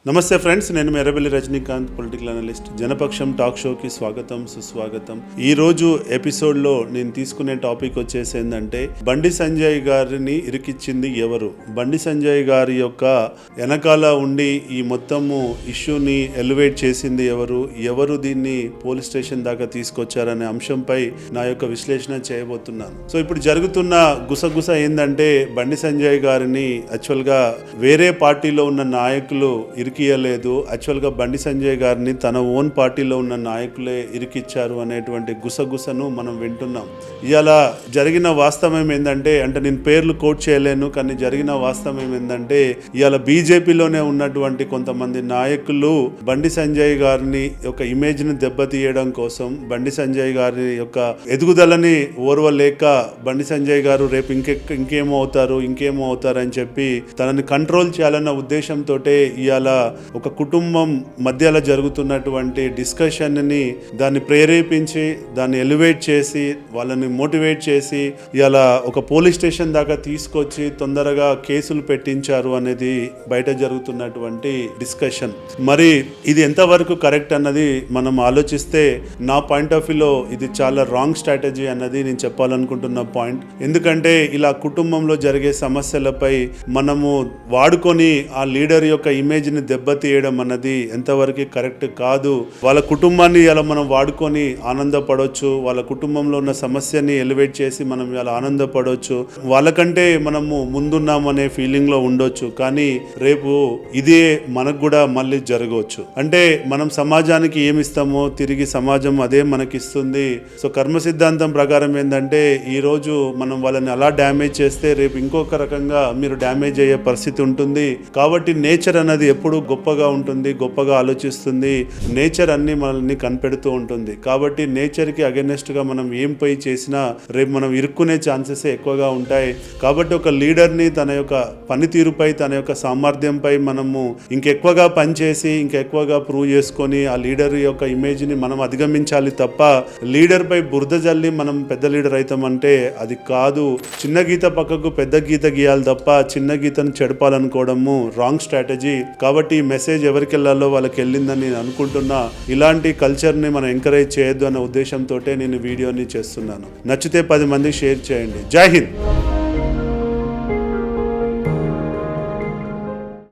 నమస్తే ఫ్రెండ్స్, నేను Merabelli Rajanikanth, political analyst. Janapaksham talk షోకి స్వాగతం, సుస్వాగతం. ఈ రోజు ఎపిసోడ్లో నేను తీసుకునే టాపిక్ వచ్చేసి ఏంటంటే, బండి సంజయ్ గారిని ఇరికిచ్చింది ఎవరు, బండి సంజయ్ గారి యొక్క వెనకాల ఉండి ఈ మొత్తము ఇష్యూని ఎలివేట్ చేసింది ఎవరు దీన్ని పోలీస్ స్టేషన్ దాకా తీసుకొచ్చారనే అంశంపై నా యొక్క విశ్లేషణ చేయబోతున్నాను. సో ఇప్పుడు జరుగుతున్న గుసగుస ఏంటంటే, బండి సంజయ్ గారిని యాక్చువల్గా వేరే పార్టీలో ఉన్న నాయకులు ఇరికియలేదు, యాక్చువల్గా బండి సంజయ్ గారిని తన ఓన్ పార్టీలో ఉన్న నాయకులే ఇరికిచ్చారు అనేటువంటి గుసగుసను మనం వింటున్నాం. ఇవాళ జరిగిన వాస్తవం ఏంటంటే, నేను పేర్లు కోట్ చేయలేను, కానీ జరిగిన వాస్తవం ఏంటంటే, ఇవాళ బీజేపీలోనే ఉన్నటువంటి కొంతమంది నాయకులు బండి సంజయ్ గారిని యొక్క ఇమేజ్ని దెబ్బతీయడం కోసం, బండి సంజయ్ గారి యొక్క ఎదుగుదలని ఓర్వలేక బండి సంజయ్ గారు రేపు ఇంకేమో అవుతారు అని చెప్పి తనని కంట్రోల్ చేయాలన్న ఉద్దేశంతో ఇవాళ ఒక కుటుంబం మధ్యలో జరుగుతున్నటువంటి డిస్కషన్ని దాన్ని ప్రేరేపించి, దాన్ని ఎలివేట్ చేసి, వాళ్ళని మోటివేట్ చేసి ఇలా ఒక పోలీస్ స్టేషన్ దాకా తీసుకొచ్చి తొందరగా కేసులు పెట్టించారు అనేది బయట జరుగుతున్నటువంటి డిస్కషన్. మరి ఇది ఎంతవరకు కరెక్ట్ అన్నది మనం ఆలోచిస్తే, నా పాయింట్ ఆఫ్ వ్యూలో ఇది చాలా రాంగ్ స్ట్రాటజీ అన్నది నేను చెప్పాలనుకుంటున్న పాయింట్. ఎందుకంటే ఇలా కుటుంబంలో జరిగే సమస్యలపై మనము వాడుకొని ఆ లీడర్ యొక్క ఇమేజ్ని దెబ్బతీయడం అన్నది ఎంతవరకు కరెక్ట్ కాదు. వాళ్ళ కుటుంబాన్ని ఇలా మనం వాడుకొని ఆనందపడవచ్చు, వాళ్ళ కుటుంబంలో ఉన్న సమస్యని ఎలివేట్ చేసి మనం ఇలా ఆనందపడవచ్చు, వాళ్ళకంటే మనము ముందున్నామనే ఫీలింగ్లో ఉండొచ్చు. కానీ రేపు ఇదే మనకు కూడా మళ్ళీ జరగవచ్చు. అంటే మనం సమాజానికి ఏమిస్తామో తిరిగి సమాజం అదే మనకిస్తుంది. సో కర్మ సిద్ధాంతం ప్రకారం ఏంటంటే, ఈరోజు మనం వాళ్ళని అలా డ్యామేజ్ చేస్తే రేపు ఇంకొక రకంగా మీరు డ్యామేజ్ అయ్యే పరిస్థితి ఉంటుంది. కాబట్టి నేచర్ అన్నది ఎప్పుడు గొప్పగా ఉంటుంది, గొప్పగా ఆలోచిస్తుంది. నేచర్ అన్ని మనల్ని కనిపెడుతూ ఉంటుంది. కాబట్టి నేచర్కి అగెనెస్ట్గా మనం ఏం పై చేసినా రేపు మనం ఇరుక్కునే ఛాన్సెస్ ఎక్కువగా ఉంటాయి. కాబట్టి ఒక లీడర్ని తన యొక్క పనితీరుపై, తన యొక్క సామర్థ్యంపై మనము ఇంకెక్కువగా పనిచేసి, ఇంకెక్కువగా ప్రూవ్ చేసుకొని ఆ లీడర్ యొక్క ఇమేజ్ని మనం అధిగమించాలి తప్ప లీడర్పై బురద జల్లి మనం పెద్ద లీడర్ అవుతామంటే అది కాదు. చిన్న గీత పక్కకు పెద్ద గీత గీయాలి తప్ప చిన్న గీతను చెడపాలనుకోవడము రాంగ్ స్ట్రాటజీ. కాబట్టి ఈ మెసేజ్ ఎవరికి వెళ్ళాలో వాళ్ళకి వెళ్ళిందని నేను అనుకుంటున్నా. ఇలాంటి కల్చర్ని మనం ఎంకరేజ్ చేయొద్దు అన్న ఉద్దేశంతో నేను వీడియోని చేస్తున్నాను. నచ్చితే 10 మంది షేర్ చేయండి. జై హింద్.